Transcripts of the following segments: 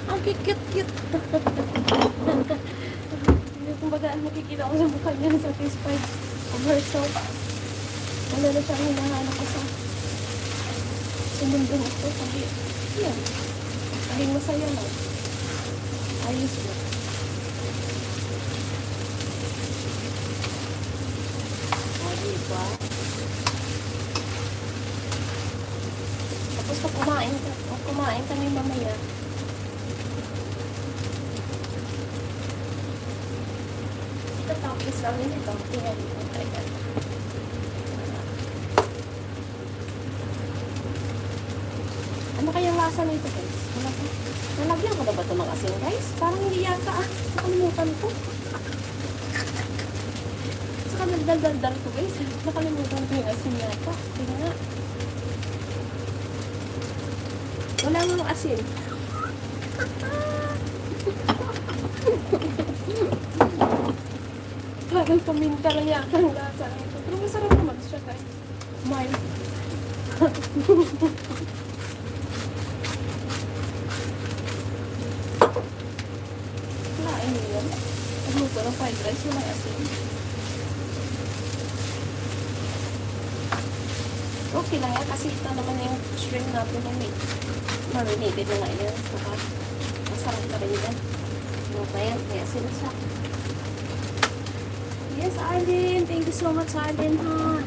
Ang cute-cute. Kumbaga, nakikita ko sa mukha niya, satisfied of herself. Wala na siyang hinahanap ko sa mundong ito. Sabi, yan. Naging masaya lang. Ayos mo. O, diba? Tapos pag kumain kami mamaya, itatapos namin ito. Tingnan ito. Ano kayang lasa nito, guys? Nalagyan ko na ba ito mga asin, guys? Parang hindi yata, nakalimutan ko. Saka nagdaldal ko, guys. Nakalimutan ko yung asin yata. Tingnan nga. Wala nga asin. Parang paminta lang yata ang lasa nito. Pero masarap naman siya, guys. Mild. Kinain niyo yun. Nagluto ng fried rice yung may asin. Okay lang yan kasi ito naman yung shrimp natin na may marinated na nga yan. Saka masarap na rin yan. Luto yan. Kaya sila siya. Yes, Arlene. Thank you so much, Arlene, ha.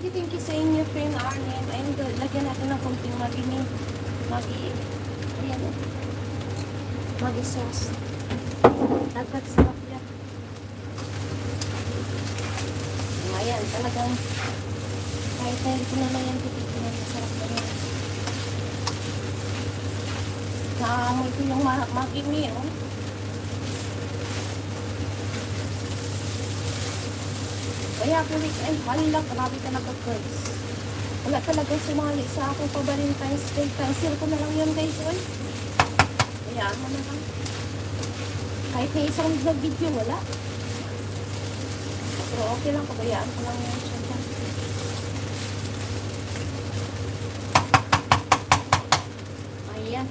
Thank you sa inyo, friend Arlene. Ayun, lagyan natin ng konting magi sauce. Dagat sarap yan. Ayan, talagang kahit ko na lang yan, titikin na sarap na yan. Naamoy ko yung magi niyo. Kaya kulit, ay, hala, grabe talaga, guys. Wala talaga sumali sa aking pa-Valentine's Day. Cancel ko na lang yun, guys, oy. Kayaan mo na lang. Kahit na isang video, wala. Pero okay lang, pabayaan ko lang yan siya dyan. Ayan.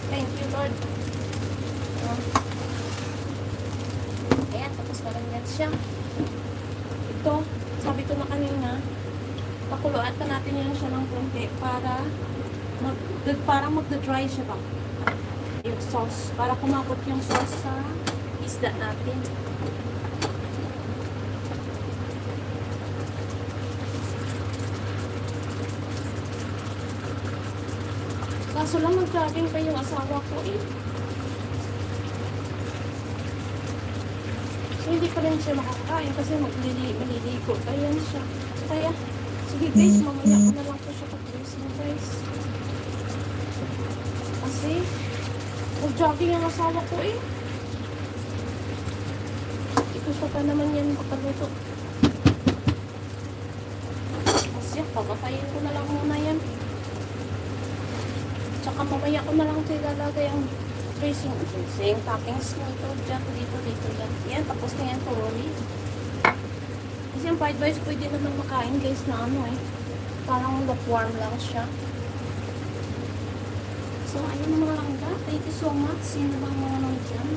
Thank you, Lord. Ayan, tapos na lang yan siya. Ito, sabi ko na kanina, pakuluan pa natin yan siya ng konti para magda-dry siya ba? Yung sauce, para kumakot yung sauce sa isda natin. Kaso lang mag-jogging pa yung asawa ko eh. So, hindi pa rin siya makakain kasi maliligo pa yan siya. Kaya, sige guys, mamaya ko na lang po siya pag-dressing, guys. Kasi, mag-jogging yung asawa ko eh. Gusto pa naman yan pagkaluto. Kasi, papatayin ko na lang muna yan. Tsaka mamaya ko na lang ilalagay ang dressing, toppings nito, dito, yan. Yan, tapos na yan, thoroughly. Kasi yung fried rice pwede naman makain, guys, na ano eh. Parang lukewarm lang siya. So, ayun na mga langga. Thank you so much. Sino bang mga nang dyan?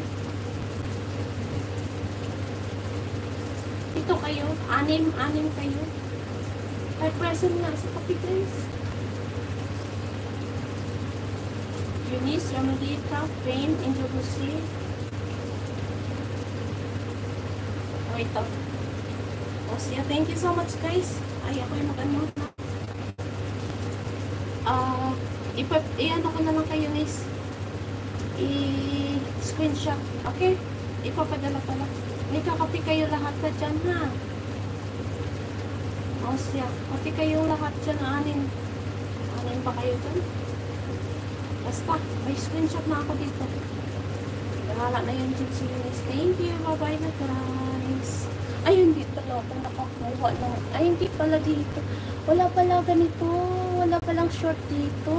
Ito kayo, anim kayo. Ay, present na sa kape, guys. Eunice, Romelita, Fame, Angel Lucy. O, ito. O, siya. Thank you so much, guys. Ay, ako yung mag-ano. I-ano ko na lang kayo, guys. I-screenshot. Okay? Ipapadala pala. May kakapi kayo lahat na dyan, ha? O, siya. Kapi kayo lahat dyan, anin. Anin pa kayo dyan? Basta, may screenshot na ako dito. Bahala na yung Gypsy Eunice. Thank you. Bye-bye na, guys. Ay, hindi pala ako nakakuha ng... Ay, hindi pala dito. Wala pala ganito. Wala palang short dito.